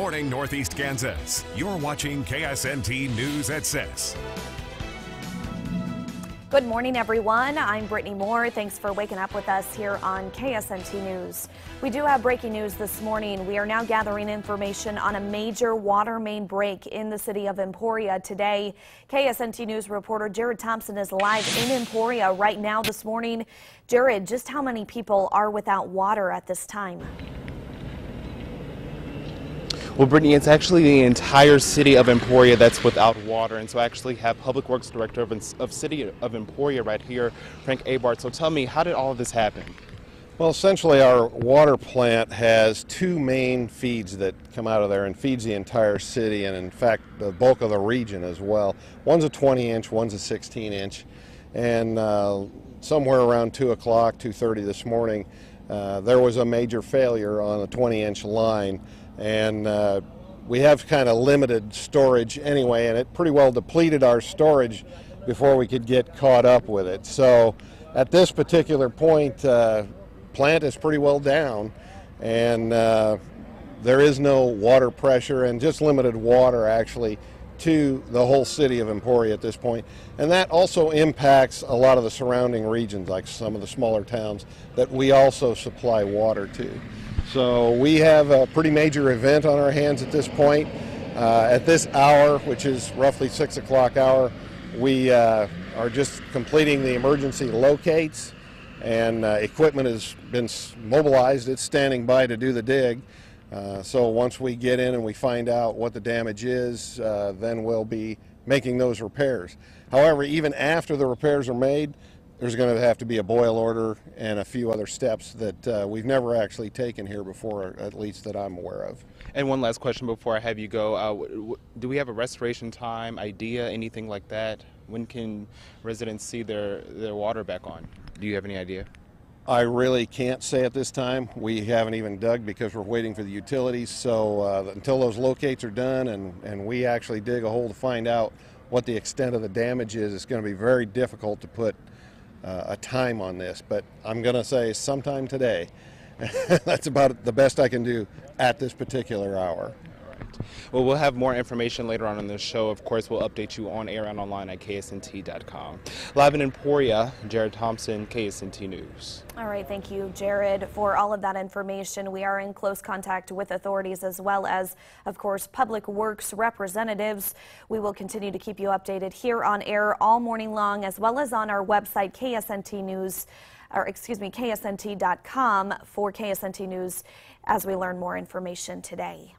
morning, Northeast Kansas. You're watching KSNT News at 6. Good morning, everyone. I'm Brittany Moore. Thanks for waking up with us here on KSNT News. We do have breaking news this morning. We are now gathering information on a major water main break in the city of Emporia today. KSNT News reporter Jared Thompson is live in Emporia right now this morning. Jared, just how many people are without water at this time? Well, Brittany, it's actually the entire city of Emporia that's without water, and so I actually have Public Works Director of City of Emporia right here, Frank Abart. So tell me, how did all of this happen? Well, essentially our water plant has two main feeds that come out of there and feeds the entire city, and in fact the bulk of the region as well. One's a 20-inch, one's a 16-inch, and somewhere around 2 o'clock, 2:30 this morning, there was a major failure on a 20-inch line. And we have kind of limited storage anyway, and it pretty well depleted our storage before we could get caught up with it. So at this particular point, plant is pretty well down, and there is no water pressure and just limited water actually to the whole city of Emporia at this point. And that also impacts a lot of the surrounding regions, like some of the smaller towns that we also supply water to. So we have a pretty major event on our hands at this point. At this hour, which is roughly 6 o'clock hour, we are just completing the emergency locates, and equipment has been mobilized. It's standing by to do the dig. So once we get in and we find out what the damage is, then we'll be making those repairs. However, even after the repairs are made, there's going to have to be a boil order and a few other steps that we've never actually taken here before, at least that I'm aware of. And one last question before I have you go. Do we have a restoration time, idea, anything like that? When can residents see their water back on? Do you have any idea? I really can't say at this time. We haven't even dug because we're waiting for the utilities. So until those locates are done and we actually dig a hole to find out what the extent of the damage is, it's going to be very difficult to put a time on this, but I'm going to say sometime today. That's about the best I can do at this particular hour. Well, we'll have more information later on in the show. Of course, we'll update you on air and online at KSNT.com. Live in Emporia, Jared Thompson, KSNT News. All right, thank you, Jared, for all of that information. We are in close contact with authorities as well as, of course, Public Works representatives. We will continue to keep you updated here on air all morning long, as well as on our website, KSNT News, or excuse me, KSNT.com for KSNT News as we learn more information today.